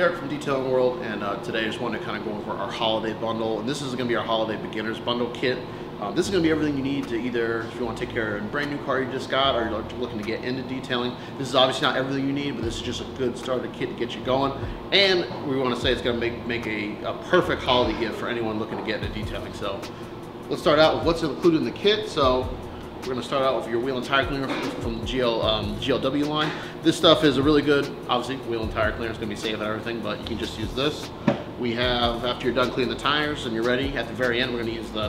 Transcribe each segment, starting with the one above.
Derek from Detailing World, and today I just wanted to kind of go over our holiday bundle. And this is going to be our holiday beginners bundle kit. This is going to be everything you need to either, if you want to take care of a brand new car you just got, or you're looking to get into detailing. This is obviously not everything you need, but this is just a good starter kit to get you going. And we want to say it's going to make a perfect holiday gift for anyone looking to get into detailing. So let's start out with what's included in the kit. So we're going to start out with your wheel and tire cleaner from the GLW line. This stuff is a really good, obviously, wheel and tire cleaner is going to be safe and everything, but you can just use this. We have, after you're done cleaning the tires and you're ready, at the very end, we're going to use the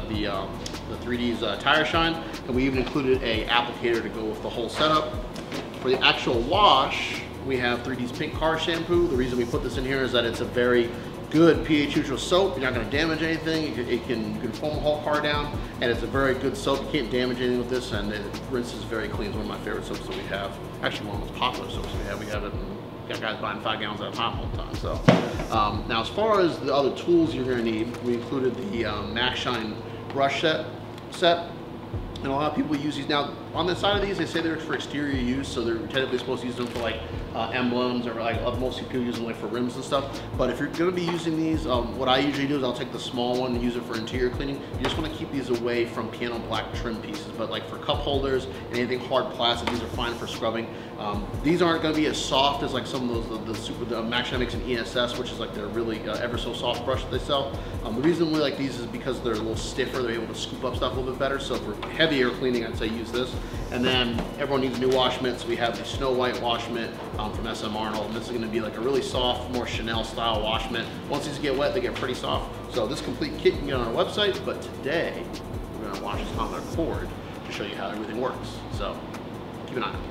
3D's Tire Shine, and we even included a applicator to go with the whole setup. For the actual wash, we have 3D's Pink Car Shampoo. The reason we put this in here is that it's a very good pH neutral soap. You're not going to damage anything. You can foam the whole car down, and it's a very good soap. You can't damage anything with this, and it rinses very clean. It's one of my favorite soaps that we have. Actually, one of the most popular soaps we have. We have it. Got guys buying 5 gallons at a time all the time. So now, as far as the other tools you're going to need, we included the Max Shine brush set, and a lot of people use these. Now, on the side of these, they say they're for exterior use, so they're technically supposed to use them for like emblems, or like most people use them like for rims and stuff. But if you're going to be using these, what I usually do is I'll take the small one and use it for interior cleaning. You just want to keep these away from piano black trim pieces, but like for cup holders and anything hard plastic, these are fine for scrubbing. These aren't going to be as soft as like some of those the Max Shine makes an ESS, which is like their really ever so soft brush that they sell. The reason we like these is because they're a little stiffer. They're able to scoop up stuff a little bit better. So for heavier cleaning, I'd say use this. And then everyone needs a new wash mitt, so we have the Snow White wash mitt from SM Arnold. And this is going to be like a really soft, more Chanel style wash mitt. Once these get wet, they get pretty soft. So this complete kit you can get on our website, but today we're going to wash this on our cord to show you how everything works. So keep an eye on it.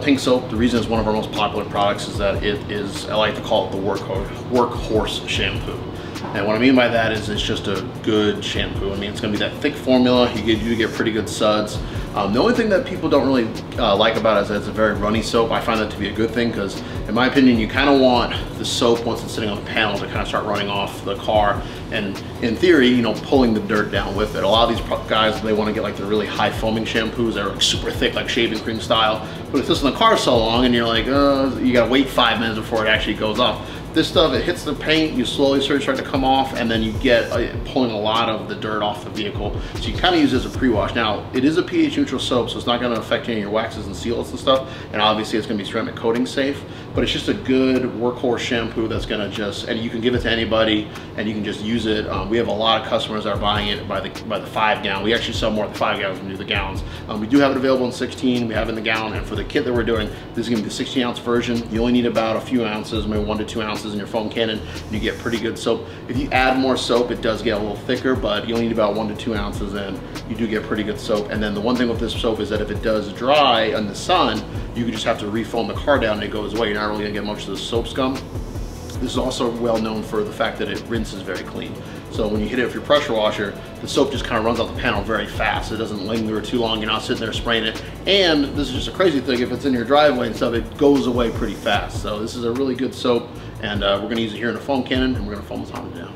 Pink soap, the reason it's one of our most popular products is that it is, I like to call it the workhorse shampoo. And what I mean by that is it's just a good shampoo. I mean, it's going to be that thick formula. You get pretty good suds. The only thing that people don't really like about it is that it's a very runny soap. I find that to be a good thing because, in my opinion, you kind of want the soap, once it's sitting on the panel, to kind of start running off the car. And in theory, you know, pulling the dirt down with it. A lot of these guys, they want to get like the really high foaming shampoos that are like super thick, like shaving cream style. But if this in the car so long and you're like, you got to wait 5 minutes before it actually goes off. This stuff, it hits the paint, you slowly start to come off, and then you get pulling a lot of the dirt off the vehicle. So you kind of use it as a pre-wash. Now, it is a pH neutral soap, so it's not going to affect any of your waxes and sealants and stuff. And obviously, it's going to be ceramic coating safe. But it's just a good workhorse shampoo that's going to just, and you can give it to anybody, and you can just use it. We have a lot of customers that are buying it by the 5 gallon. We actually sell more than 5 gallons than we do the gallons. We do have it available in 16. We have it in the gallon, and for the kit that we're doing, this is going to be the 16 ounce version. You only need about a few ounces, maybe 1 to 2 ounces in your foam cannon, and you get pretty good soap. If you add more soap, it does get a little thicker, but you only need about 1 to 2 ounces, and you do get pretty good soap. And then the one thing with this soap is that if it does dry in the sun, you can just have to refoam the car down and it goes away. You're not really gonna get much of the soap scum. This is also well known for the fact that it rinses very clean. So when you hit it with your pressure washer, the soap just kind of runs off the panel very fast. It doesn't linger too long. You're not sitting there spraying it. And this is just a crazy thing. If it's in your driveway and stuff, it goes away pretty fast. So this is a really good soap, and we're gonna use it here in a foam cannon, and we're gonna foam this on down.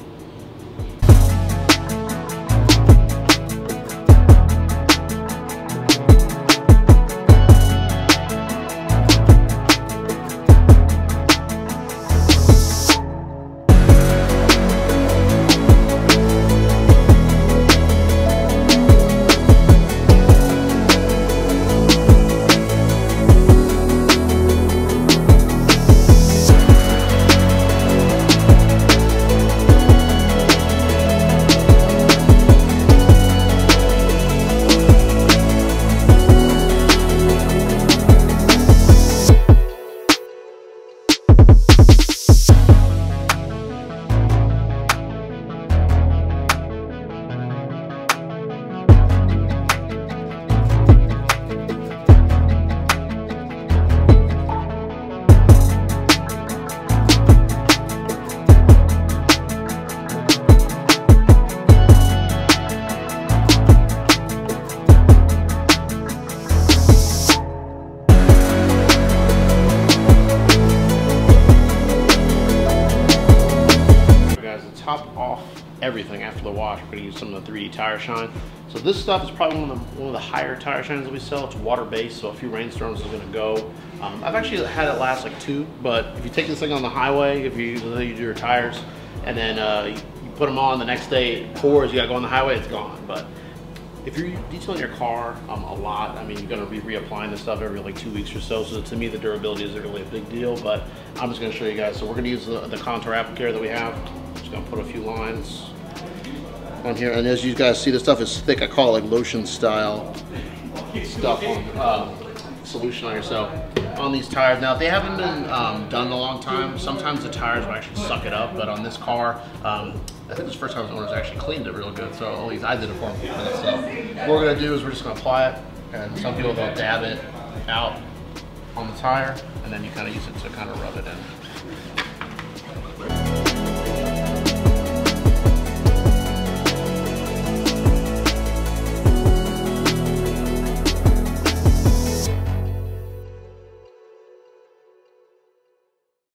everything after the wash. We're gonna use some of the 3D Tire Shine. So this stuff is probably one of the higher tire shines that we sell. It's water-based, so a few rainstorms is gonna go. I've actually had it last like 2, but if you take this thing on the highway, if you do your tires, and then you put them on the next day, it pours, you gotta go on the highway, it's gone. But if you're detailing your car a lot, I mean, you're gonna be reapplying this stuff every like 2 weeks or so. So to me, the durability isn't really a big deal, but I'm just gonna show you guys. So we're gonna use the contour applicator that we have. Just gonna put a few lines on here. And as you guys see, the stuff is thick. I call it like lotion style stuff on solution on here. So on these tires, now if they haven't been done in a long time, sometimes the tires will actually suck it up, but on this car, I think this first time the owners actually cleaned it real good, so at least I did it for them. So what we're gonna do is we're just gonna apply it, and some people they'll dab it out on the tire, and then you kind of use it to kind of rub it in.